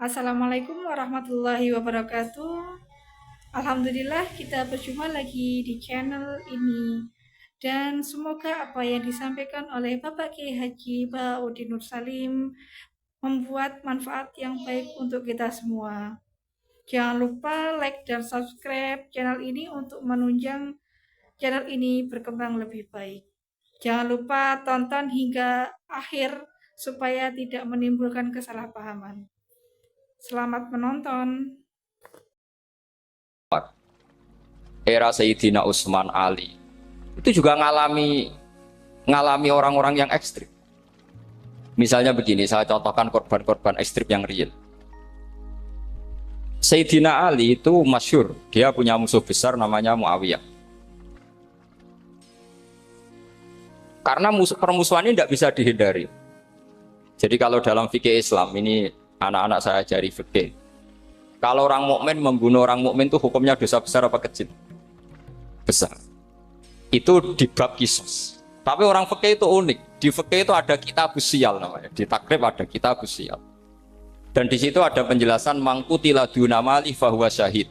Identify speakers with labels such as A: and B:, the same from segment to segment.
A: Assalamualaikum warahmatullahi wabarakatuh. Alhamdulillah kita berjumpa lagi di channel ini. Dan semoga apa yang disampaikan oleh Bapak Kiai Haji Bahaudin Nur Salim membuat manfaat yang baik untuk kita semua. Jangan lupa like dan subscribe channel ini untuk menunjang channel ini berkembang lebih baik. Jangan lupa tonton hingga akhir supaya tidak menimbulkan kesalahpahaman. Selamat menonton.
B: Era Sayyidina Utsman Ali itu juga ngalami orang-orang yang ekstrim. Misalnya begini, saya contohkan korban-korban ekstrim yang real. Sayyidina Ali itu masyhur, dia punya musuh besar namanya Muawiyah. Karena permusuhan ini tidak bisa dihindari. Jadi kalau dalam fikih Islam ini anak-anak saya ajari fikih. Kalau orang mukmin membunuh orang mukmin itu hukumnya dosa besar apa kecil? Besar. Itu di bab kisos. Tapi orang fikih itu unik. Di fikih itu ada kitab usial namanya. Di takrib ada kitab usial. Dan di situ ada penjelasan mangkutila dunamali fahuwa syahid.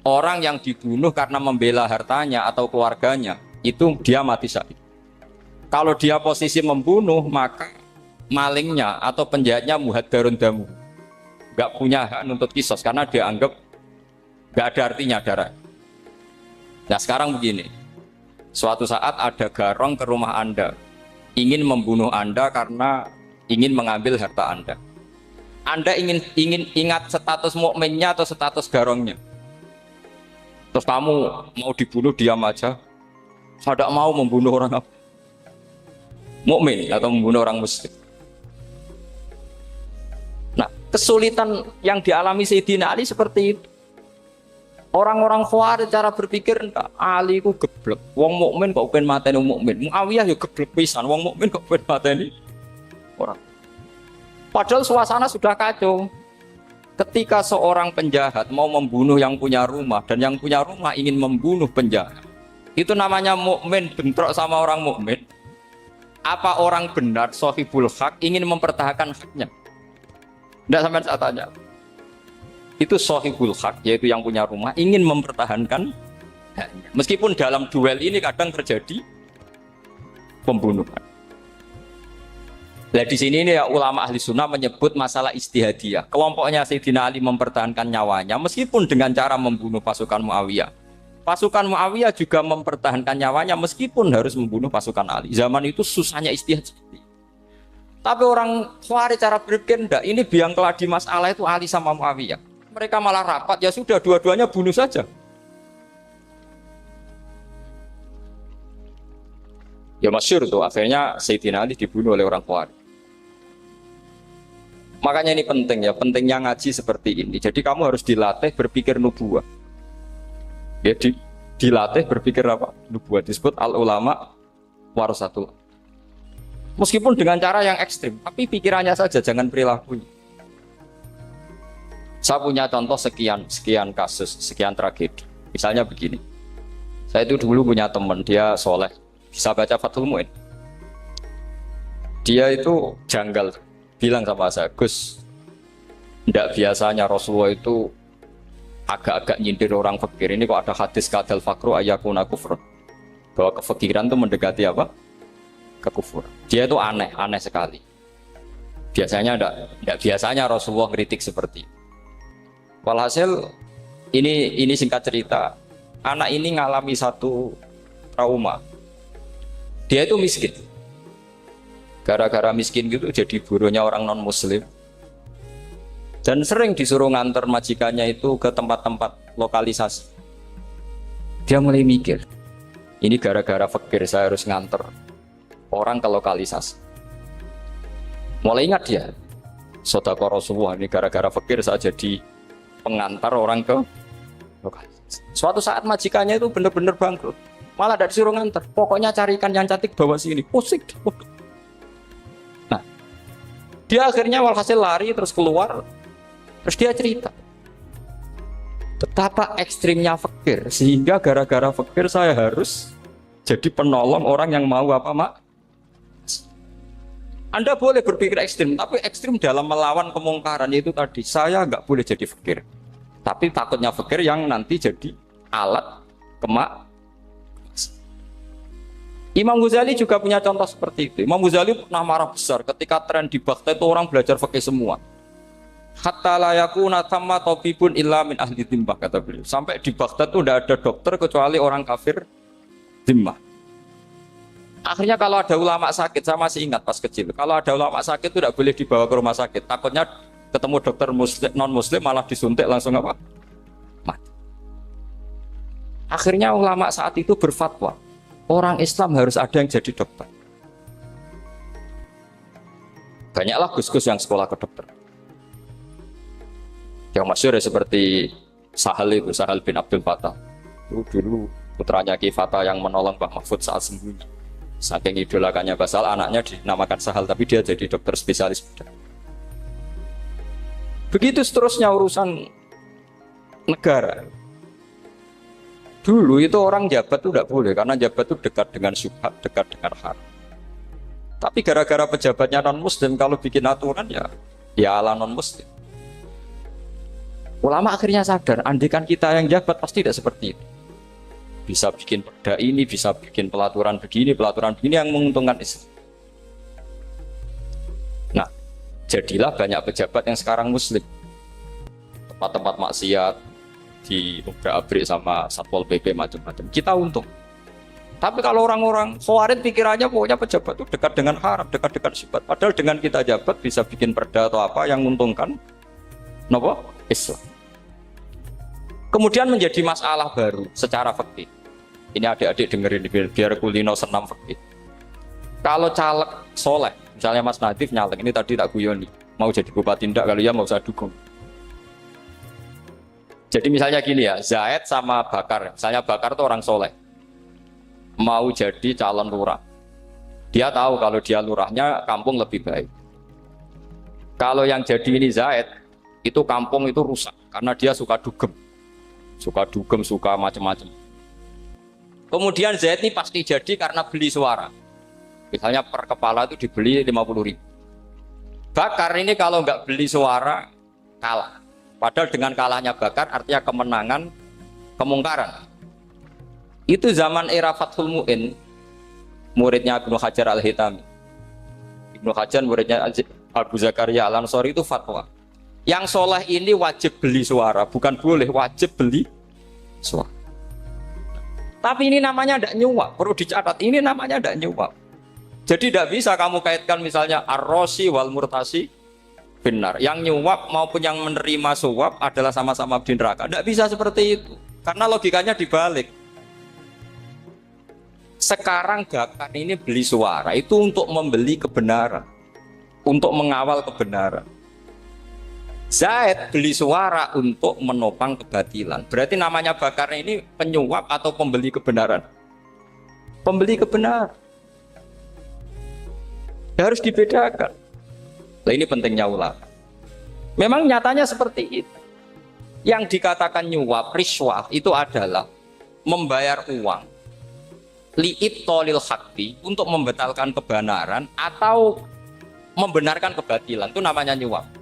B: Orang yang dibunuh karena membela hartanya atau keluarganya, itu dia mati syahid. Kalau dia posisi membunuh, maka malingnya atau penjahatnya muhaddarun damu. Gak punya hak nuntut kisos karena dia anggap gak ada artinya darah. Nah sekarang begini, suatu saat ada garong ke rumah Anda, ingin membunuh Anda karena ingin mengambil harta Anda. Anda ingin ingat status mukminnya atau status garongnya. Terus kamu mau dibunuh diam aja. Saya tidak mau membunuh orang mukmin atau membunuh orang muslim. Nah, kesulitan yang dialami Sayyidina Ali seperti itu. Orang-orang Khawarij cara berpikir Ali ku geblek. Wong mukmin kok pengen mateni wong mukmin. Muawiyah ya geblek pisan. Wong mukmin kok pengen mateni orang. Padahal suasana sudah kacau. Ketika seorang penjahat mau membunuh yang punya rumah dan yang punya rumah ingin membunuh penjahat, itu namanya mukmin bentrok sama orang mukmin. Apa orang benar sahibul hak ingin mempertahankan haknya? Tidak sampai saya tanya. Itu sahibul hak, yaitu yang punya rumah ingin mempertahankan haknya. Meskipun dalam duel ini kadang terjadi pembunuhan. Nah di sini ini ya, ulama ahli sunnah menyebut masalah ijtihadiyah. Kelompoknya Sayyidina Ali mempertahankan nyawanya meskipun dengan cara membunuh pasukan Muawiyah. Pasukan Muawiyah juga mempertahankan nyawanya meskipun harus membunuh pasukan Ali. Zaman itu susahnya ijtihad seperti itu. Tapi orang Khawarij cara berpikir enggak, ini biang keladi masalah itu Ali sama Muawiyah. Mereka malah rapat, ya sudah dua-duanya bunuh saja. Ya masyhur tuh, akhirnya Sayyidina Ali dibunuh oleh orang Khawarij. Makanya ini penting ya, pentingnya ngaji seperti ini. Jadi kamu harus dilatih berpikir nubuwah. Ya, dilatih berpikir apa? Nubuwah disebut al-ulama warasatul. Meskipun dengan cara yang ekstrim, tapi pikirannya saja, jangan perilakunya. Saya punya contoh sekian kasus, sekian tragedi. Misalnya begini. Saya itu dulu punya teman, dia soleh, bisa baca Fathul Mu'in. Dia itu janggal, bilang sama saya, Gus, tidak biasanya Rasulullah itu agak-agak nyindir orang fakir. Ini kok ada hadis kadal fakru ayakuna kufrun, bahwa kefakiran itu mendekati apa? Kekufuran. Dia itu aneh sekali. Biasanya tidak biasanya Rasulullah kritik seperti itu. Walhasil ini singkat cerita, anak ini ngalami satu trauma. Dia itu miskin. Gara-gara miskin gitu jadi buruhnya orang non muslim. Dan sering disuruh nganter majikannya itu ke tempat-tempat lokalisasi. Dia mulai mikir, ini gara-gara fakir saya harus nganter orang ke lokalisasi. Mulai ingat dia, sedekah Rasulullah ini gara-gara fakir saya jadi pengantar orang ke lokalisasi. Suatu saat majikannya itu benar-benar bangkrut, malah tidak disuruh nganter. Pokoknya carikan yang cantik bawa sini. Pusing. Nah, dia akhirnya walhasil lari terus keluar. Terus dia cerita betapa ekstrimnya fakir, sehingga gara-gara fakir saya harus jadi penolong orang yang mau apa mak. Anda boleh berpikir ekstrim, tapi ekstrim dalam melawan kemungkaran itu tadi. Saya nggak boleh jadi fakir. Tapi takutnya fakir yang nanti jadi alat kemak. Imam Ghazali juga punya contoh seperti itu. Imam Ghazali pernah marah besar ketika tren di Baghdad itu orang belajar fikih semua. Hatta la yakuna thamma tabibun illa min ahli dhimmah, kata beliau. Sampai di Baghdad itu tidak ada dokter kecuali orang kafir dhimmah. Akhirnya kalau ada ulama sakit, saya masih ingat pas kecil, kalau ada ulama sakit itu tidak boleh dibawa ke rumah sakit. Takutnya ketemu dokter non muslim malah disuntik langsung apa? Mati. Akhirnya ulama saat itu berfatwa, orang Islam harus ada yang jadi dokter. Banyaklah gus-gus yang sekolah ke dokter. Yang masyhur seperti Sahal itu, Sahal bin Abdul Fattah. Itu dulu putranya Ki Fatah yang menolong Mbah Mahfud saat sembunyi. Saking idolakannya Basal, anaknya dinamakan Sahal, tapi dia jadi dokter spesialis bedah. Begitu seterusnya urusan negara. Dulu itu orang jabat itu tidak boleh, karena jabat itu dekat dengan syubhat, dekat dengan haram. Tapi gara-gara pejabatnya non-muslim, kalau bikin aturan ya ala non-muslim. Ulama akhirnya sadar, andikan kita yang jabat pasti tidak seperti itu. Bisa bikin perda ini, bisa bikin pelaturan begini yang menguntungkan Islam. Nah, jadilah banyak pejabat yang sekarang muslim. Tempat-tempat maksiat di obrak-abrik sama Satpol PP macam-macam. Kita untung. Tapi kalau orang-orang khawarij pikirannya pokoknya pejabat itu dekat dengan haram, dekat-dekat syubhat. Padahal dengan kita jabat bisa bikin perda atau apa yang menguntungkan Islam. Kemudian menjadi masalah baru secara fikih. Ini adik-adik dengerin biar kulino senam fikih. Kalau caleg soleh, misalnya Mas Nadif nyalek, ini tadi tak guyoni, mau jadi bupati ndak, kalau ya mau saya dukung. Jadi misalnya gini ya, Zaid sama Bakar, misalnya Bakar itu orang soleh, mau jadi calon lurah. Dia tahu kalau dia lurahnya kampung lebih baik. Kalau yang jadi ini Zaid, itu kampung itu rusak karena dia suka dugem, suka macam-macam. Kemudian Zaid ini pasti jadi karena beli suara. Misalnya per kepala itu dibeli 50.000. Bakar ini kalau nggak beli suara kalah. Padahal dengan kalahnya Bakar artinya kemenangan kemungkaran. Itu zaman era Fathul Mu'in, muridnya Ibnu Hajar Al-Hitami. Ibnu Hajar muridnya Abu Zakaria Al-Ansori itu fatwa. Yang soleh ini wajib beli suara, bukan boleh, wajib beli suara. Tapi ini namanya tidak nyuap, perlu dicatat, ini namanya tidak nyuap. Jadi tidak bisa kamu kaitkan misalnya ar-rosi wal murtasi benar. Yang nyuap maupun yang menerima suap adalah sama-sama di neraka. Tidak bisa seperti itu, karena logikanya dibalik. Sekarang Bakar ini beli suara itu untuk membeli kebenaran, untuk mengawal kebenaran. Zaid beli suara untuk menopang kebatilan. Berarti namanya Bakar ini penyuap atau pembeli kebenaran? Pembeli kebenaran. Harus dibedakan. Nah, ini pentingnya ulama. Memang nyatanya seperti itu. Yang dikatakan nyuap, riswah itu adalah membayar uang li'ib tolil hakti untuk membatalkan kebenaran atau membenarkan kebatilan. Itu namanya nyuap.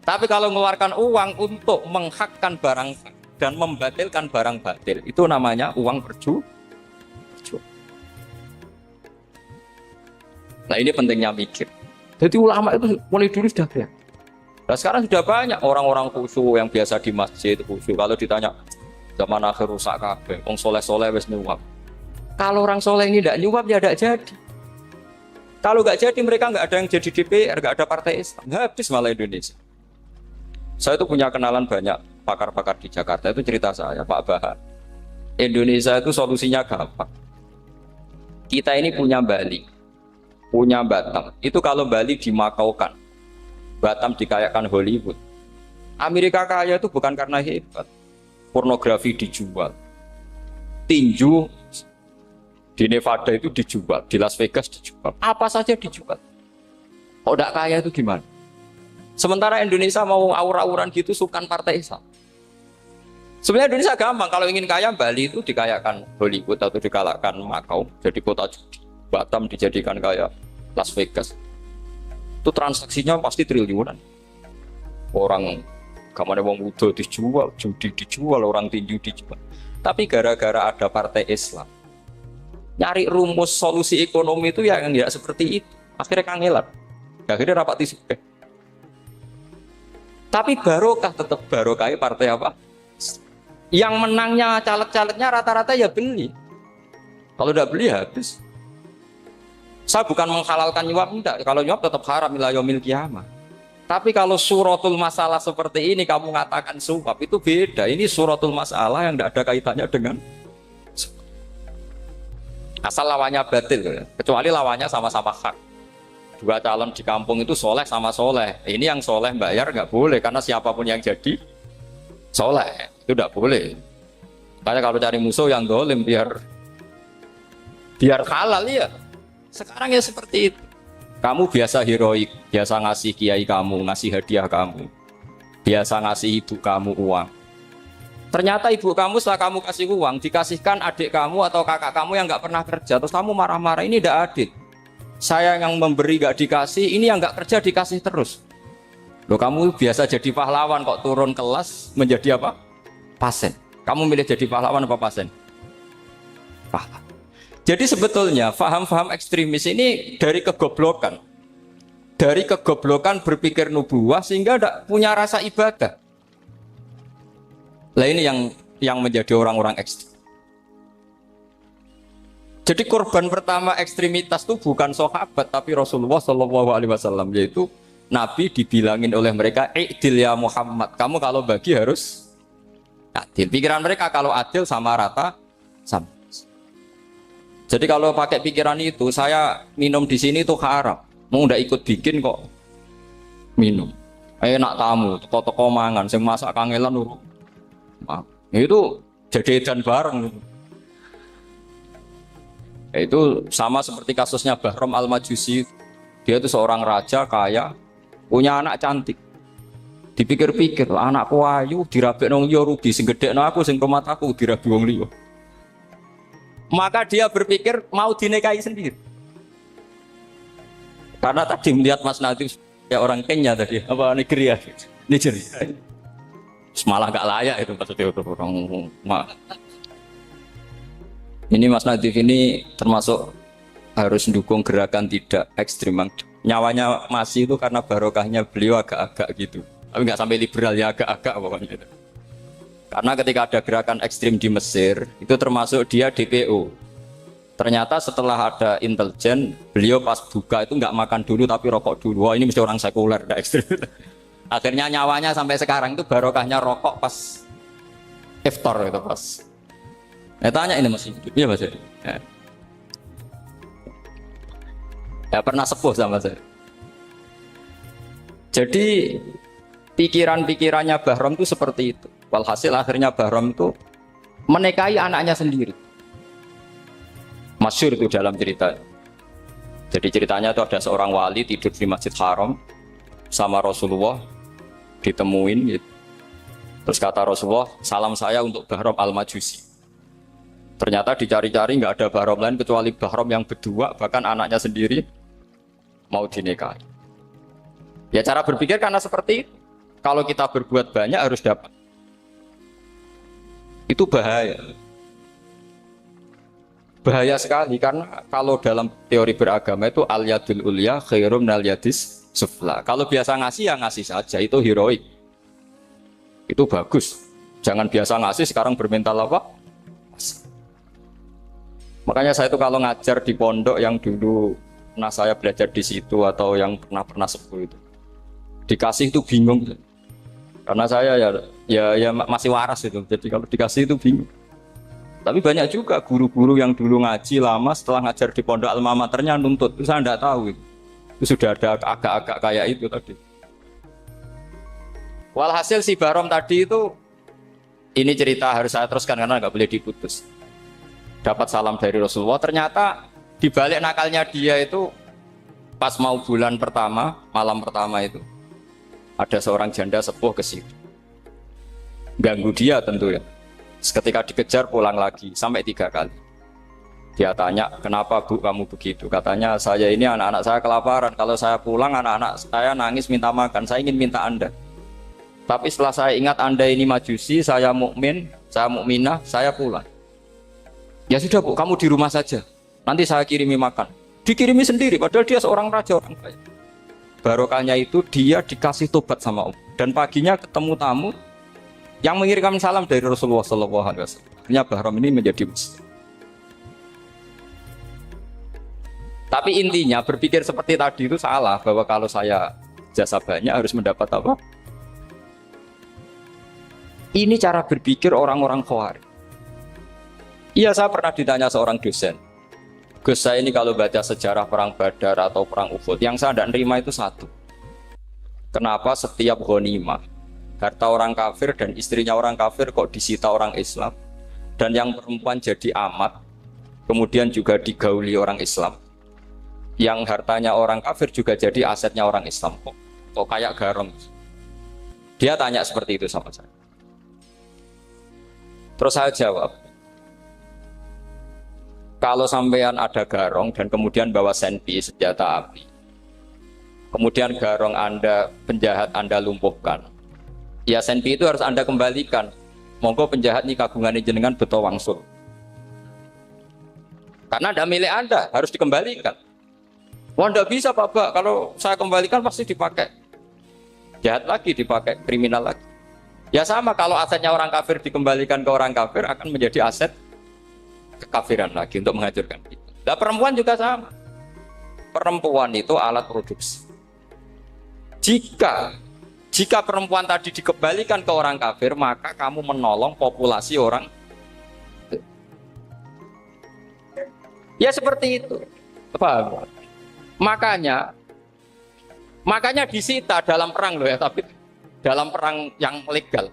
B: Tapi kalau mengeluarkan uang untuk menghakkan barang dan membatalkan barang batil, itu namanya uang perjuangan. Nah ini pentingnya mikir. Jadi ulama itu mulai dulu sudah ya. Nah sekarang sudah banyak orang-orang khusyuk yang biasa di masjid khusyuk. Kalau ditanya zaman akhir rusak kabeh, wong soleh-soleh wis nyuap. Kalau orang soleh ini tidak nyuap ya tidak jadi. Kalau nggak jadi mereka nggak ada yang jadi DPR, nggak ada partai Islam, habis malah Indonesia. Saya itu punya kenalan banyak pakar-pakar di Jakarta, itu cerita saya, Pak Bahar. Indonesia itu solusinya gampang. Kita ini punya Bali, punya Batam. Itu kalau Bali dimakaukan, Batam dikayakan Hollywood. Amerika kaya itu bukan karena hebat. Pornografi dijual. Tinju di Nevada itu dijual, di Las Vegas dijual. Apa saja dijual. Kok tidak kaya itu gimana? Sementara Indonesia mau aur-auran gitu sukan partai Islam. Sebenarnya Indonesia gampang, kalau ingin kaya Bali itu dikayakan Hollywood atau dikayakan Macau, jadi kota judi. Batam dijadikan kayak Las Vegas. Itu transaksinya pasti triliunan. Orang kamane wong udo dijual, judi dijual, orang tinju dijual. Tapi gara-gara ada partai Islam, nyari rumus solusi ekonomi itu yang nggak seperti itu. Akhirnya kangelan. Akhirnya rapat isu. Tapi barokah tetap barokah partai apa? Yang menangnya caleg-calegnya rata-rata ya beli. Kalau tidak beli habis. Saya bukan menghalalkan nyuap, enggak. Kalau nyuap tetap haram ila yaumil qiyamah. Tapi kalau suratul masalah seperti ini kamu mengatakan suap itu beda. Ini suratul masalah yang tidak ada kaitannya dengan asal lawannya batil, kecuali lawannya sama-sama hak. Dua calon di kampung itu soleh sama soleh. Ini yang soleh bayar nggak boleh karena siapapun yang jadi soleh itu tidak boleh. Makanya kalau cari musuh yang dolim biar halal ya. Sekarang ya seperti itu. Kamu biasa heroik, biasa ngasih kiai kamu, ngasih hadiah kamu, biasa ngasih ibu kamu uang. Ternyata ibu kamu setelah kamu kasih uang, dikasihkan adik kamu atau kakak kamu yang nggak pernah kerja, terus kamu marah-marah, ini tidak adil. Saya yang memberi nggak dikasih, ini yang nggak kerja dikasih terus. Loh, kamu biasa jadi pahlawan kok turun kelas menjadi apa? Pasien. Kamu milih jadi pahlawan apa pasien? Pahlawan. Jadi sebetulnya faham-faham ekstremis ini dari kegoblokan. Dari kegoblokan berpikir nubuwah sehingga tidak punya rasa ibadah. Nah ini yang menjadi orang-orang ekstrim. Jadi korban pertama ekstremitas itu bukan sahabat tapi Rasulullah SAW, yaitu Nabi dibilangin oleh mereka, "I'dil ya Muhammad." Kamu kalau bagi harus adil. Pikiran mereka kalau adil sama rata sama. Jadi kalau pakai pikiran itu, saya minum di sini itu haram. Mau ndak ikut bikin kok minum. Enak tamu, toko-toko mangan, sing masak kangelan urut. Itu jadi edan bareng. Itu sama seperti kasusnya Bahram Al-Majusi. Dia itu seorang raja kaya, punya anak cantik. Dipikir-pikir, anakku ayu dirabek nang liya rugi, sing gedhekno aku sing rumah aku dirabi wong liya. Maka dia berpikir mau dinikahi sendiri. Karena tadi melihat Mas Nadif ya orang Kenya tadi, apa Nigeria. Malah gak layak itu maksudnya orang. Ini Mas Nadif ini termasuk harus mendukung gerakan tidak ekstrim. Nyawanya masih itu karena barokahnya beliau agak-agak gitu. Tapi nggak sampai liberal ya, agak-agak pokoknya itu. Karena ketika ada gerakan ekstrim di Mesir, itu termasuk dia DPO. Ternyata setelah ada intelijen, beliau pas buka itu nggak makan dulu tapi rokok dulu. Wah ini mesti orang sekuler, nggak ekstrim. Akhirnya nyawanya sampai sekarang itu barokahnya rokok pas iftar itu pas. Tanya ini masih hidup, iya Mas. Ya pernah sepuh sama saya. Jadi pikiran-pikirannya Bahram itu seperti itu. Walhasil akhirnya Bahram itu menikahi anaknya sendiri. Masyhur itu dalam cerita. Jadi ceritanya itu ada seorang wali tidur di Masjid Haram sama Rasulullah, ditemuin gitu. Terus kata Rasulullah, salam saya untuk Bahram Al-Majusi. Ternyata dicari-cari nggak ada Bahram lain kecuali Bahram yang berdua, bahkan anaknya sendiri mau dinikahi. Ya cara berpikir karena seperti itu. Kalau kita berbuat banyak harus dapat. Itu bahaya. Bahaya sekali karena kalau dalam teori beragama itu al-yadul ulya khairum minal yadis sufla. Kalau biasa ngasih ya ngasih saja, itu heroik. Itu bagus. Jangan biasa ngasih sekarang bermental apa? Makanya saya itu kalau ngajar di pondok yang dulu pernah saya belajar di situ atau yang pernah sepuh itu, dikasih itu bingung. Karena saya ya masih waras itu. Jadi kalau dikasih itu bingung. Tapi banyak juga guru-guru yang dulu ngaji lama setelah ngajar di pondok alma maternya nuntut. Itu saya tidak tahu. Itu sudah ada agak-agak kayak itu tadi. Walhasil si Bahram tadi itu, ini cerita harus saya teruskan karena nggak boleh diputus. Dapat salam dari Rasulullah. Ternyata di balik nakalnya dia itu pas mau bulan pertama, malam pertama itu ada seorang janda sepuh ke situ. Ganggu dia tentu ya. Ketika dikejar pulang lagi sampai 3 kali. Dia tanya, kenapa Bu kamu begitu? Katanya, saya ini anak-anak saya kelaparan. Kalau saya pulang, anak-anak saya nangis minta makan. Saya ingin minta Anda. Tapi setelah saya ingat Anda ini majusi, saya mukmin, saya mukminah, saya pulang. Ya sudah Bu, kamu di rumah saja. Nanti saya kirimi makan. Dikirimi sendiri, padahal dia seorang raja, orang kaya. Barokahnya itu dia dikasih tobat sama Allah. Dan paginya ketemu tamu yang mengirimkan salam dari Rasulullah SAW. Akhirnya Bahram ini menjadi muslim. Tapi intinya berpikir seperti tadi itu salah, bahwa kalau saya jasa banyak harus mendapat apa? Ini cara berpikir orang-orang Khawarij. Iya, saya pernah ditanya seorang dosen. Gus, saya ini kalau baca sejarah perang Badar atau perang Uhud, yang saya tidak nerima itu satu. Kenapa setiap ghanimah harta orang kafir dan istrinya orang kafir kok disita orang Islam, dan yang perempuan jadi amat, kemudian juga digauli orang Islam, yang hartanya orang kafir juga jadi asetnya orang Islam, kok kayak garam. Dia tanya seperti itu sama saya. Terus saya jawab, kalau sampean ada garong dan kemudian bawa senpi, senjata api, kemudian garong Anda, penjahat Anda lumpuhkan, ya senpi itu harus Anda kembalikan. Monggo penjahat ini kagungan jenengan beto wangsul. Karena ada milik Anda, harus dikembalikan. Wah, tidak bisa Pak, kalau saya kembalikan pasti dipakai jahat lagi, dipakai kriminal lagi. Ya sama, kalau asetnya orang kafir dikembalikan ke orang kafir akan menjadi aset kekafiran lagi untuk menghancurkan kita. Nah, perempuan juga sama. Perempuan itu alat produksi. Jika perempuan tadi dikembalikan ke orang kafir, maka kamu menolong populasi orang. Ya seperti itu. Paham? Makanya disita dalam perang loh ya, tapi dalam perang yang legal.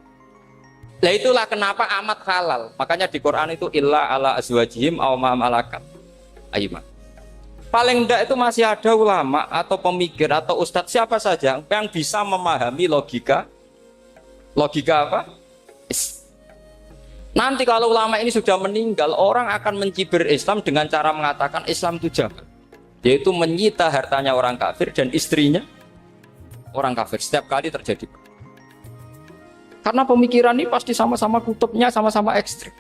B: Nah itulah kenapa amat halal. Makanya di Quran itu illa ala azwajihim aw ma malakat ayman. Paling enggak itu masih ada ulama atau pemikir atau ustadz siapa saja yang bisa memahami logika apa? Nanti kalau ulama ini sudah meninggal, orang akan mencibir Islam dengan cara mengatakan Islam itu jahat, yaitu menyita hartanya orang kafir dan istrinya orang kafir. Setiap kali terjadi. Karena pemikiran ini pasti sama-sama kutubnya, sama-sama ekstrim.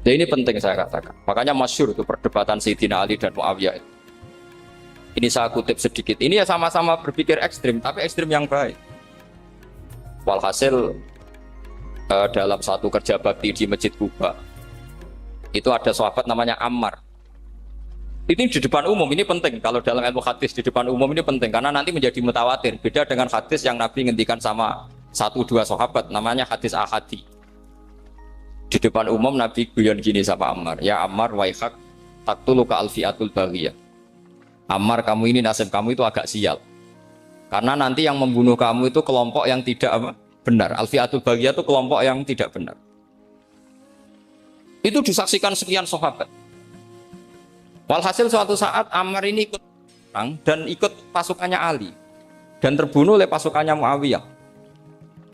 B: Dan ini penting saya katakan. Makanya masyhur itu perdebatan Sayyidina Ali dan Muawiyah. Ini saya kutip sedikit. Ini ya sama-sama berpikir ekstrim, tapi ekstrim yang baik. Walhasil dalam satu kerja bakti di Masjid Kuba, itu ada sahabat namanya Ammar. Ini di depan umum, ini penting. Kalau dalam ilmu hadis di depan umum ini penting karena nanti menjadi mutawatir. Beda dengan hadis yang Nabi ngendikan sama 1-2 sahabat, namanya hadis ahadi. Di depan umum Nabi guyon gini sama Ammar, ya Ammar waihak taktuluka alfiatul baghiyah. Ammar, kamu ini nasib kamu itu agak sial. Karena nanti yang membunuh kamu itu kelompok yang tidak benar. Alfiatul baghiyah itu kelompok yang tidak benar. Itu disaksikan sekian sahabat. Walhasil suatu saat Ammar ini ikut perang dan ikut pasukannya Ali dan terbunuh oleh pasukannya Muawiyah.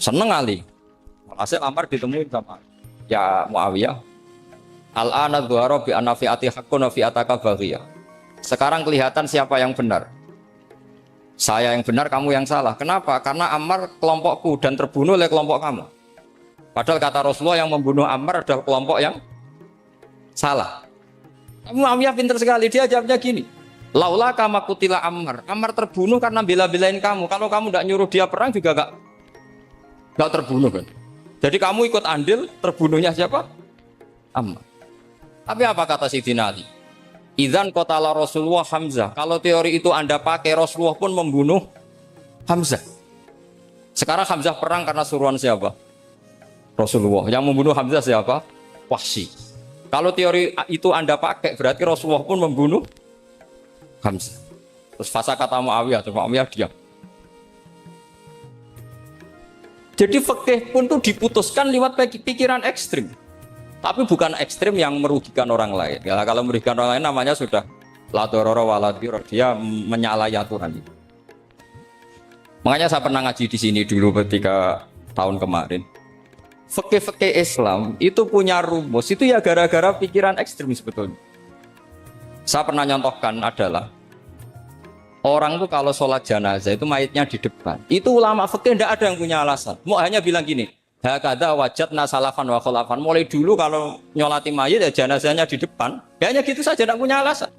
B: Seneng Ali. Walhasil Ammar ditemuin sama ya Muawiyah. Al-ana dhuhara bi anna fi'ati haqqun wa fi'ataka baghiyah. Sekarang kelihatan siapa yang benar. Saya yang benar, kamu yang salah. Kenapa? Karena Ammar kelompokku dan terbunuh oleh kelompok kamu. Padahal kata Rasulullah yang membunuh Ammar adalah kelompok yang salah. Muawiyah pintar sekali, dia jawabnya gini, laula kama kutila Ammar. Ammar terbunuh karena bela-belain kamu. Kalau kamu tidak nyuruh dia perang juga gak terbunuh kan. Jadi kamu ikut andil terbunuhnya siapa? Ammar. Tapi apa kata Sayyidina Ali? Idzan qatala Rasulullah Hamzah. Kalau teori itu Anda pakai, Rasulullah pun membunuh Hamzah. Sekarang Hamzah perang karena suruhan siapa? Rasulullah. Yang membunuh Hamzah siapa? Wahsy. Kalau teori itu Anda pakai, berarti Rasulullah pun membunuh Hamzah. Terus fasa kata Muawiyah, terus Muawiyah diam. Jadi fikih pun tuh diputuskan lewat pikiran ekstrim. Tapi bukan ekstrim yang merugikan orang lain. Ya, kalau merugikan orang lain namanya sudah la dororo wa la dirar, dia menyalahi aturan. Makanya saya pernah ngaji di sini dulu ketika tahun kemarin. Fikih-fikih Islam itu punya rumus, itu ya gara-gara pikiran ekstrim sebetulnya. Saya pernah nyontohkan adalah orang tuh kalau sholat jenazah itu mayitnya di depan. Itu ulama fikih tidak ada yang punya alasan. Mau hanya bilang gini, hakadha wajadna salafan wa khulafan. Mulai dulu kalau nyolati mayit ya jenazahnya di depan. Ya hanya gitu saja, tidak punya alasan.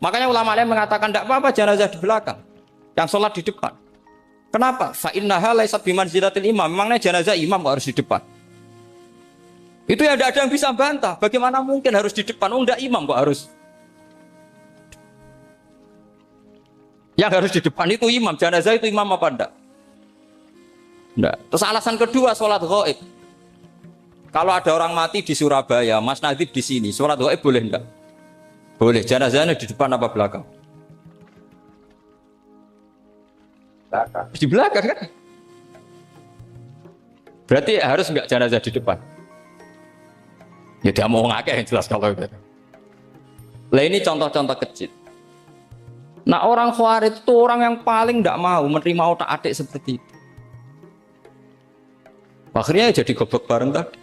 B: Makanya ulama lain mengatakan tidak apa-apa jenazah di belakang, yang sholat di depan. Kenapa? Fa innaha laysat bimanzilatil imam. Memangnya jenazah imam kok harus di depan? Itu ya tidak ada yang bisa bantah. Bagaimana mungkin harus di depan? Oh enggak, imam kok harus. Yang harus di depan itu imam, jenazah itu imam apa enggak? Enggak. Terus alasan kedua, sholat ghaib. Kalau ada orang mati di Surabaya, Mas Nadib di sini, sholat ghaib boleh enggak? Boleh. Jenazahnya di depan apa belakang? Belakang. Di belakang kan? Berarti harus enggak jenazah di depan? Ya dia mau ngakeh yang jelas kalau itu. Lah ini contoh-contoh kecil. Nah orang Khawarij itu orang yang paling tidak mau menerima otak-atik seperti itu. Akhirnya jadi goblok bareng tadi.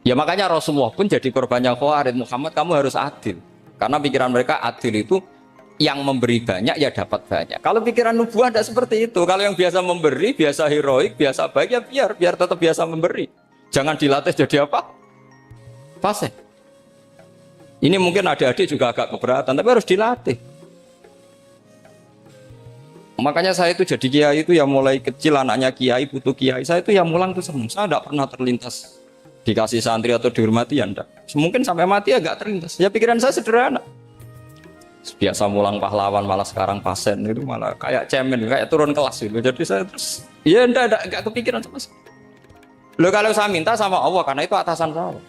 B: Ya makanya Rasulullah pun jadi korbannya Khawarij. Muhammad kamu harus adil. Karena pikiran mereka adil itu yang memberi banyak ya dapat banyak. Kalau pikiran nubuah tidak seperti itu. Kalau yang biasa memberi, biasa heroik, biasa baik ya biar tetap biasa memberi. Jangan dilatih jadi apa? Fasih. Ini mungkin adik-adik juga agak keberatan, tapi harus dilatih. Makanya saya itu jadi kiai itu ya mulai kecil anaknya kiai butuh kiai. Saya itu ya mulang tuh senang. Saya tidak pernah terlintas dikasih santri atau dihormati ya enggak. Mungkin sampai mati ya enggak terlintas. Ya pikiran saya sederhana. Biasa mulang pahlawan malah sekarang pasen itu malah kayak cemen, kayak turun kelas gitu. Jadi saya terus ya enggak kepikiran sama sekali. Loh kalau saya minta sama Allah karena itu atasan saya.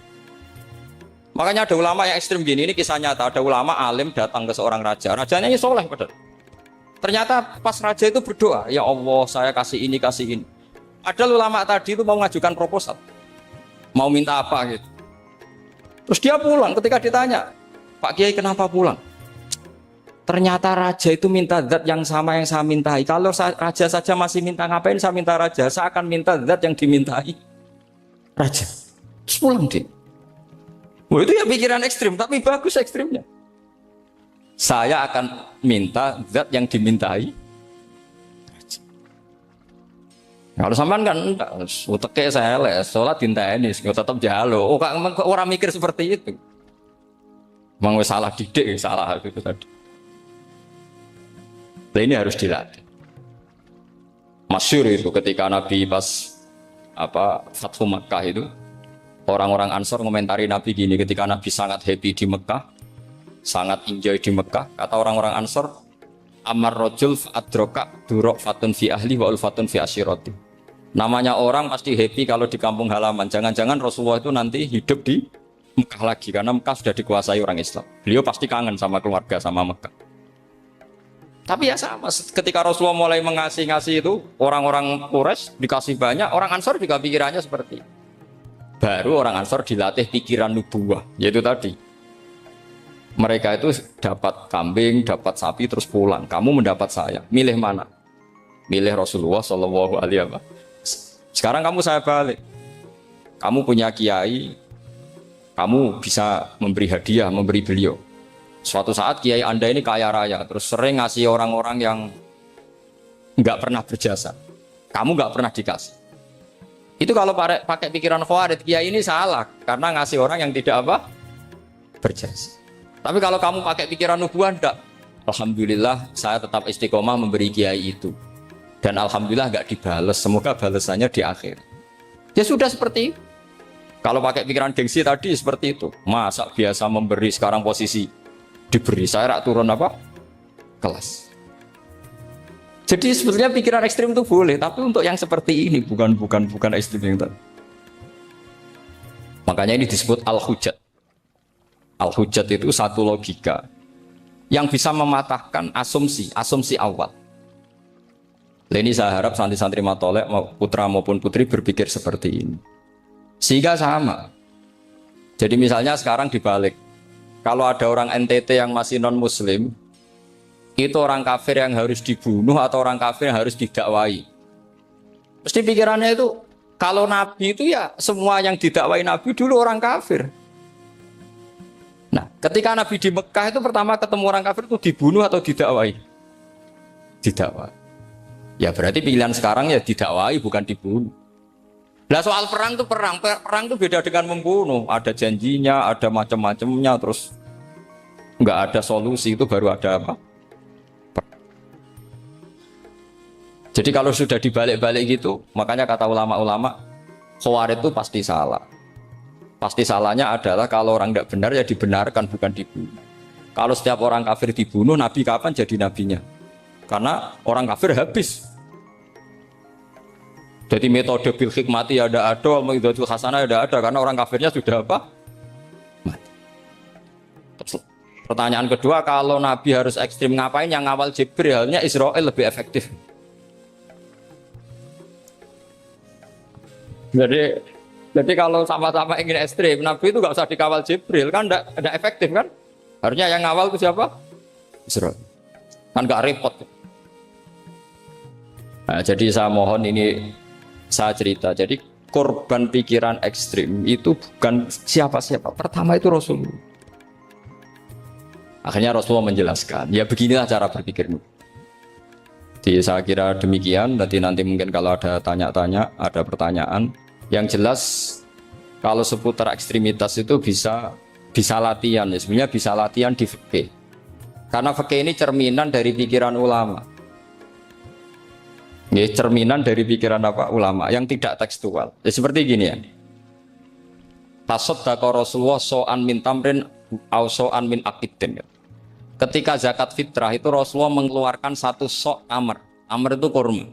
B: Makanya ada ulama yang ekstrem gini, ini kisah nyata. Ada ulama alim datang ke seorang raja. Rajanya ini soleh padahal. Ternyata pas raja itu berdoa, ya Allah saya kasih ini, kasih ini. Ada ulama tadi itu mau mengajukan proposal. Mau minta apa gitu. Terus dia pulang ketika ditanya, Pak Kiai kenapa pulang? Ternyata raja itu minta zat yang sama yang saya mintai. Kalau raja saja masih minta, ngapain saya minta raja? Saya akan minta zat yang dimintai raja. Terus pulang dia. Wah itu ya pikiran ekstrim, tapi bagus ekstrimnya. Saya akan minta zat yang dimintai. Kalau sampean kan enggak, uteke saya les, sholat dinteni, tetap jalo. Oh orang mikir seperti itu. Mang salah didik, salah itu tadi. Nah, ini harus dilatih. Masyhur itu ketika Nabi pas Fathu Makkah itu. Orang-orang Ansor komentari Nabi gini, ketika Nabi sangat happy di Mekah, sangat enjoy di Mekah, kata orang-orang Ansor, Amar rojul adroka durok fatun fi ahli wa ulfatun fi asyiroti. Namanya orang pasti happy kalau di kampung halaman. Jangan-jangan Rasulullah itu nanti hidup di Mekah lagi, karena Mekah sudah dikuasai orang Islam. Beliau pasti kangen sama keluarga, sama Mekah. Tapi ya sama, ketika Rasulullah mulai ngasih itu, orang-orang Quraisy dikasih banyak, orang Ansor juga pikirannya seperti itu. Baru orang Ansor dilatih pikiran nubuwah, yaitu tadi mereka itu dapat kambing, dapat sapi terus pulang. Kamu mendapat saya, milih mana? Milih Rasulullah Shallallahu Alaihi Wasallam. Sekarang kamu saya balik. Kamu punya kiai, kamu bisa memberi hadiah, memberi beliau. Suatu saat kiai Anda ini kaya raya, terus sering ngasih orang-orang yang nggak pernah berjasa. Kamu nggak pernah dikasih. Itu kalau pakai pikiran Khawarij, kiai ini salah karena ngasih orang yang tidak berjasa. Tapi kalau kamu pakai pikiran nubuah, enggak. Alhamdulillah saya tetap istiqomah memberi kiai itu. Dan alhamdulillah enggak dibales. Semoga balasannya di akhir. Ya sudah seperti itu. Kalau pakai pikiran gengsi tadi seperti itu. Masa biasa memberi sekarang posisi diberi, saya rak turun kelas. Jadi sebetulnya pikiran ekstrim itu boleh, tapi untuk yang seperti ini bukan ekstrim yang tadi. Makanya ini disebut al-hujjat. Al-hujjat itu satu logika yang bisa mematahkan asumsi awal. Ini saya harap santri-santri matolek, putra maupun putri berpikir seperti ini. Sehingga sama. Jadi misalnya sekarang dibalik. Kalau ada orang NTT yang masih non-muslim, itu orang kafir yang harus dibunuh atau orang kafir yang harus didakwai. Mesti pikirannya itu Kalau Nabi itu ya semua yang didakwai Nabi dulu orang kafir. Nah, ketika Nabi di Mekah itu pertama ketemu orang kafir itu dibunuh atau didakwai? Didakwai. Ya berarti pilihan sekarang ya didakwai bukan dibunuh. Nah soal perang itu perang itu beda dengan membunuh. Ada janjinya, ada macam-macamnya, terus nggak ada solusi itu baru ada apa? Jadi kalau sudah dibalik-balik gitu, makanya kata ulama-ulama, Khawarij itu pasti salah. Pasti salahnya adalah kalau orang tidak benar ya dibenarkan bukan dibunuh. Kalau setiap orang kafir dibunuh, Nabi kapan jadi nabinya? Karena orang kafir habis. Jadi metode bil hikmati ya ada, metode hasanah ya ada, karena orang kafirnya sudah apa? Mati. Pertanyaan kedua, kalau Nabi harus ekstrim ngapain? Yang ngawal Jibril, halnya Israel lebih efektif. Jadi kalau sama-sama ingin ekstrim, Nabi itu nggak usah dikawal Jibril, kan enggak efektif kan? Harusnya yang ngawal itu siapa? Israel. Kan nggak repot. Nah, jadi saya mohon ini saya cerita. Jadi korban pikiran ekstrim itu bukan siapa-siapa. Pertama itu Rasulullah. Akhirnya Rasulullah menjelaskan, ya beginilah cara berpikirmu. Jadi saya kira demikian. Nanti mungkin kalau ada tanya-tanya, ada pertanyaan. Yang jelas kalau seputar ekstremitas itu bisa latihan. Ya, sebenarnya bisa latihan di fikih. Karena fikih ini cerminan dari pikiran ulama. Ya, cerminan dari pikiran apa ulama yang tidak tekstual. Ya, seperti gini ya. Tasaddaqa Rasulullah so'an min tamrin au so'an min aqidin. Ketika zakat fitrah itu Rasulullah mengeluarkan satu sok amr. Amr itu kurma.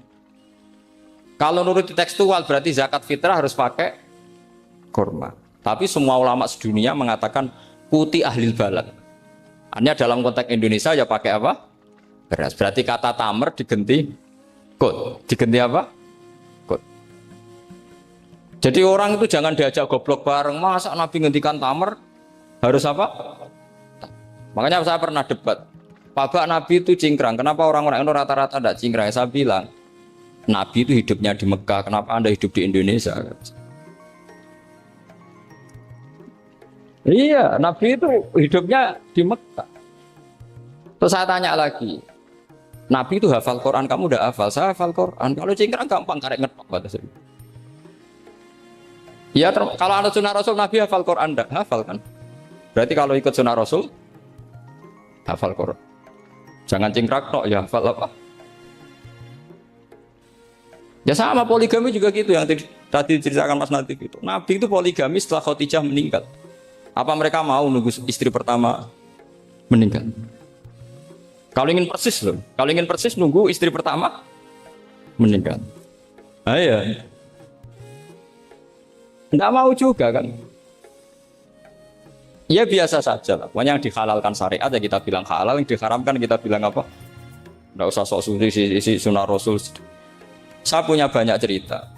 B: Kalau menurut tekstual berarti zakat fitrah harus pakai kurma. Tapi semua ulama sedunia mengatakan kuti ahlil balad. Hanya dalam konteks Indonesia ya pakai apa? Beras. Berarti kata tamr diganti kut. Diganti apa? Kut. Jadi orang itu jangan diajak goblok bareng. Masa Nabi ngendikan tamr harus apa? Makanya saya pernah debat. Pak Nabi itu cingkrang. Kenapa orang-orang itu rata-rata tidak cingkrang? Saya bilang, Nabi itu hidupnya di Mekah. Kenapa Anda hidup di Indonesia? Iya, Nabi itu hidupnya di Mekah. Terus saya tanya lagi, Nabi itu hafal Quran, kamu udah hafal? Saya hafal Quran. Kalau cingkrang gampang, karek ngetok kata saya. Ya, kalau ada sunnah Rasul, Nabi hafal Quran, enggak? Hafal kan? Berarti kalau ikut sunnah Rasul, hafal Quran. Jangan cingkrak tok, ya hafal apa? Ya sama poligami juga gitu yang tadi diceritakan Mas Natif itu. Nabi itu poligami setelah Khadijah meninggal. Apa mereka mau nunggu istri pertama meninggal? Kalau ingin persis loh, kalau ingin persis nunggu istri pertama meninggal. Iya. Enggak mau juga kan? Ya biasa saja lah. Pokoknya yang dihalalkan syariat ya kita bilang halal, yang diharamkan kita bilang apa? Enggak usah sok suci sunnah Rasul. Saya punya banyak cerita.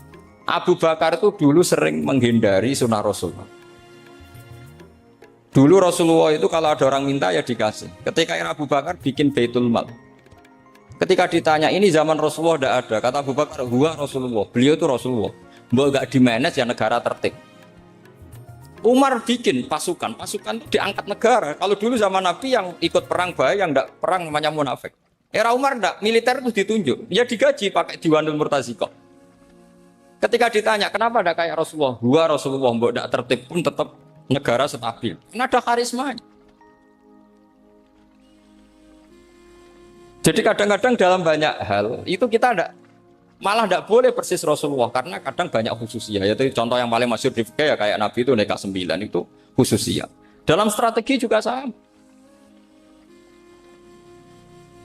B: Abu Bakar itu dulu sering menghindari sunnah Rasulullah. Dulu Rasulullah itu kalau ada orang minta ya dikasih. Ketika Abu Bakar bikin Baitul Mal. Ketika ditanya ini zaman Rasulullah tidak ada. Kata Abu Bakar, huwa Rasulullah. Beliau itu Rasulullah. Mbak gak di-manage ya negara tertib. Umar bikin pasukan itu diangkat negara. Kalau dulu zaman Nabi yang ikut perang bahaya, yang tidak perang namanya munafik. Era Umar enggak, militer itu ditunjuk. Ya digaji pakai Diwanul Murtaziqah. Ketika ditanya, kenapa enggak kayak Rasulullah? Huwa Rasulullah, mbok enggak tertib pun tetap negara stabil. Karena ada karisma. Jadi kadang-kadang dalam banyak hal, itu kita malah enggak boleh persis Rasulullah. Karena kadang banyak khususiyah. Yaitu contoh yang paling masyhur di fikih ya kayak Nabi itu nikah 9 itu khususiyah. Dalam strategi juga sama.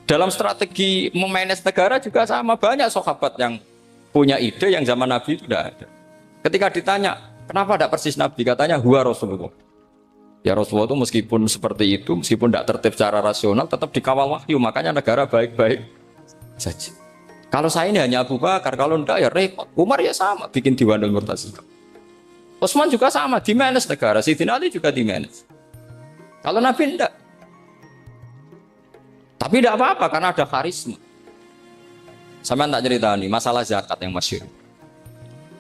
B: Dalam strategi memanage negara juga sama. Banyak sahabat yang punya ide yang zaman Nabi itu tidak ada. Ketika ditanya, kenapa tidak persis Nabi? Katanya, huwa Rasulullah. Ya Rasulullah itu meskipun seperti itu, meskipun tidak tertib secara rasional, tetap dikawal wahyu. Makanya negara baik-baik saja. Kalau saya ini hanya Abu Bakar, kalau tidak ya repot. Umar ya sama, bikin Diwanul Murtaziqah. Utsman juga sama, di-manage negara. Sayyidina Ali juga di-manage. Kalau Nabi tidak. Tapi tidak apa-apa karena ada karisma. Sama tak cerita nih masalah zakat yang masyhur.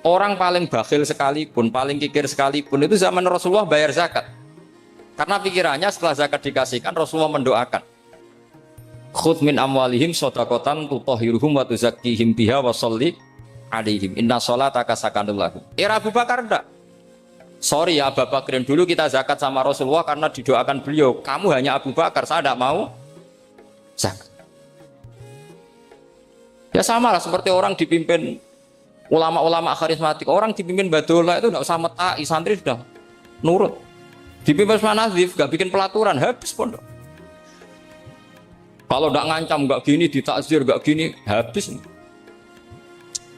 B: Orang paling bakhil sekalipun, paling kikir sekalipun itu zaman Rasulullah bayar zakat. Karena pikirannya setelah zakat dikasihkan Rasulullah mendoakan. Khudh min amwalihim shadaqatan tutahhiruhum wa tuzakkihim biha wa sholli alaihim inna sholataka sakanul lahum. Era Abu Bakar enggak. Sorry ya Abu Bakarin, dulu kita zakat sama Rasulullah karena didoakan beliau. Kamu hanya Abu Bakar, saya tidak mau zakat. Ya sama lah seperti orang dipimpin ulama-ulama karismatik. Orang dipimpin Badola itu tidak usah metai, santri sudah nurut. Dipimpin Usman Nazif, gak bikin pelaturan, habis pondok. Kalau tidak ngancam, gak gini, ditakzir, gak gini, habis.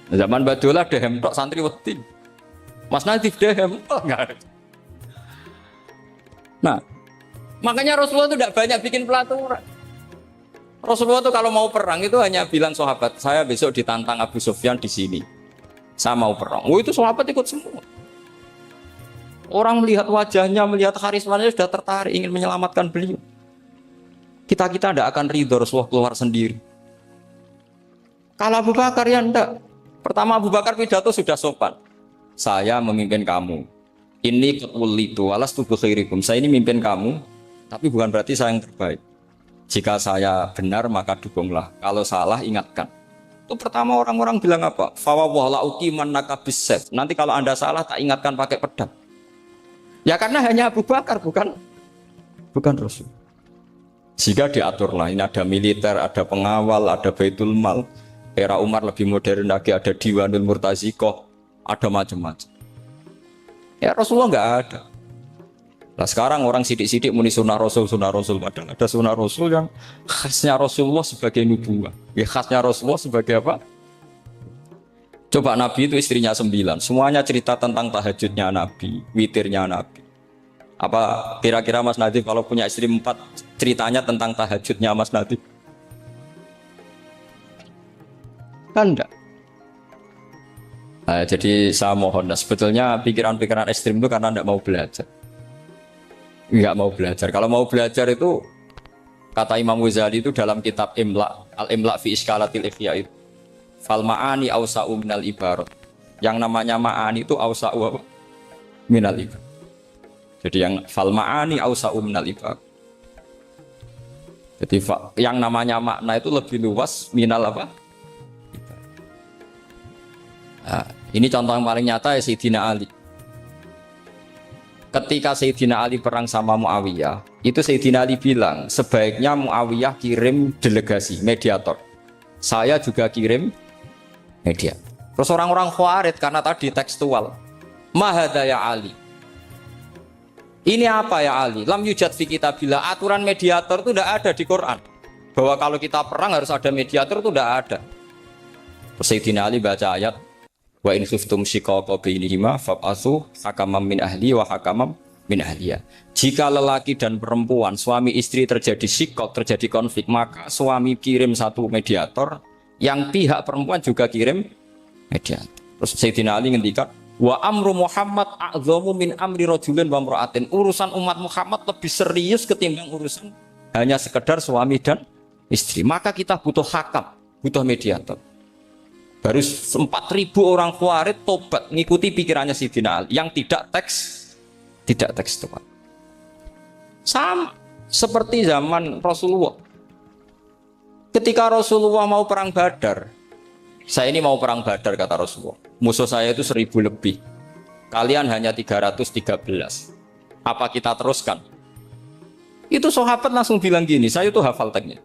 B: Zaman Badola dehem tok santri wedi. Mas Nazif dehem tok enggak ada. Nah, makanya Rasulullah itu tidak banyak bikin pelaturan. Rasulullah itu kalau mau perang itu hanya bilang sahabat, saya besok ditantang Abu Sufyan di sini. Saya mau perang. Oh itu sahabat ikut semua. Orang melihat wajahnya, melihat karismanya sudah tertarik ingin menyelamatkan beliau. Kita tidak akan ridho Rasulullah keluar sendiri. Kalau Abu Bakar ya enggak. Pertama Abu Bakar pidato sudah sopan. Saya memimpin kamu. Ini ketulitu alas tubuh khairikum. Saya ini memimpin kamu, tapi bukan berarti saya yang terbaik. Jika saya benar maka dukunglah. Kalau salah ingatkan. Itu pertama orang-orang bilang apa? Fawwah la'uqiman nakabisef. Nanti kalau Anda salah tak ingatkan pakai pedang. Ya karena hanya Abu Bakar bukan Rasul. Jika diaturlah, ini ada militer, ada pengawal, ada Baitul Mal. Era Umar lebih modern lagi, ada Diwanul Murtazikoh, ada macam-macam. Ya Rasulullah nggak ada. Nah sekarang orang sidik-sidik muni sunnah Rasul. Padahal ada sunnah Rasul yang khasnya Rasulullah sebagai nubuwah. Ya khasnya Rasulullah sebagai apa? Coba Nabi itu istrinya 9. Semuanya cerita tentang tahajudnya Nabi, witirnya Nabi. Apa kira-kira Mas Nadif kalau punya istri 4 ceritanya tentang tahajudnya Mas Nadif? Kan enggak. Nah, jadi saya mohon, sebetulnya pikiran-pikiran ekstrim itu karena enggak mau belajar. Enggak mau belajar. Kalau mau belajar itu kata Imam Ghazali itu dalam kitab Imla, Al-Imla fi Iskalatil Ikhya itu. Fal ma'ani awsa'u minal ibarat. Yang namanya ma'ani itu awsa'u minal ibarat. Jadi yang fal ma'ani awsa'u minal ibarat. Jadi yang namanya makna itu lebih luas minal apa? Nah, ini contoh yang paling nyata ya Sayyidina Ali. Ketika Sayyidina Ali perang sama Muawiyah, itu Sayyidina Ali bilang, sebaiknya Muawiyah kirim delegasi, mediator. Saya juga kirim mediator. Terus orang-orang Khawarij karena tadi tekstual. Mahadha ya Ali. Ini apa ya Ali? Lam yujad fi kitabillah. Aturan mediator itu tidak ada di Quran. Bahwa kalau kita perang harus ada mediator itu tidak ada. Terus Sayyidina Ali baca ayat wa in khiftum shiqaqa bainihima fab'atsu hakaman min ahli wa hakaman min ahliya. Jika lelaki dan perempuan, suami istri terjadi shiqaq, terjadi konflik, maka suami kirim satu mediator, yang pihak perempuan juga kirim mediator. Terus Sayyidina Ali ngendikan wa amru Muhammad a'dhamu min amri rajulin wa imra'atin. Urusan umat Muhammad lebih serius ketimbang urusan hanya sekedar suami dan istri. Maka kita butuh hakam, butuh mediator. Baru 4.000 orang Khawarij tobat ngikuti pikirannya Sayyidina Ali yang tidak tekstual. Sama seperti zaman Rasulullah. Ketika Rasulullah mau perang Badar, saya ini mau perang Badar kata Rasulullah. Musuh saya itu 1.000 lebih. Kalian hanya 313. Apa kita teruskan? Itu sahabat langsung bilang gini, saya itu hafal teksnya.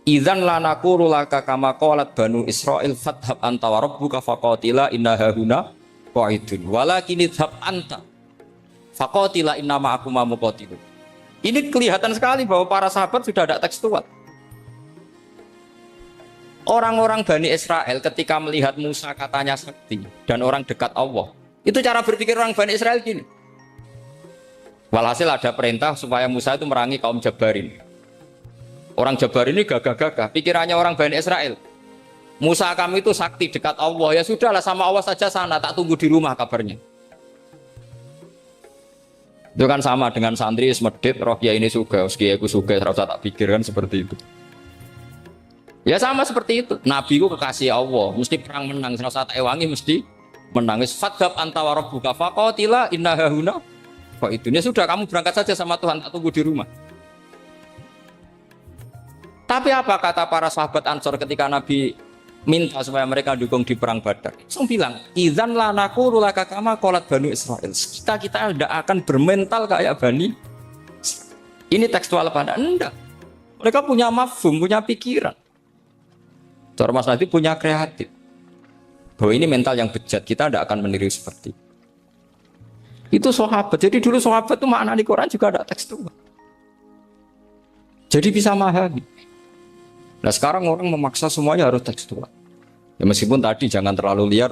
B: Idzan lanaqulu laka kama qalat banu Israil fathab anta wa rabbuka faqatila inna hahuna qa'idun walakin idhab anta faqatila inna ma'akum muqatilun. Ini kelihatan sekali bahwa para sahabat sudah ada tekstual. Orang-orang Bani Israel ketika melihat Musa katanya sakti dan orang dekat Allah, itu cara berpikir orang Bani Israel gini. Walhasil ada perintah supaya Musa itu merangi kaum Jabarin. Orang Jabar ini gagah-gagah, pikirannya orang Bani Israel. Musa kami itu sakti dekat Allah, ya sudahlah sama Allah saja sana, tak tunggu di rumah kabarnya. Itu kan sama dengan santri semedit, roh kiai ini suga, kiai aku suga, serasa tak pikir kan seperti itu. Ya sama seperti itu. Nabi ku kekasih Allah, mesti perang menang, serasa tak ewangi mesti menangis, fadhab anta wa rabbuka faqatila inna hahuna. Kok itu? Ya sudah, kamu berangkat saja sama Tuhan, tak tunggu di rumah. Tapi apa kata para sahabat Ansor ketika Nabi minta supaya mereka dukung di perang Badar? Langsung bilang, idzan lanaku rulaka kama qalat Banu Israil. Kita tidak akan bermental kayak Bani. Ini tekstual pada enggak. Mereka punya mafhum, punya pikiran. Cara Mas Nadi punya kreatif. Bahwa ini mental yang bejat, kita tidak akan meniru seperti itu sahabat. Jadi dulu sahabat itu makna di Quran juga ada tekstual. Jadi bisa memahami. Nah sekarang orang memaksa semuanya harus tekstual. Ya meskipun tadi jangan terlalu liar,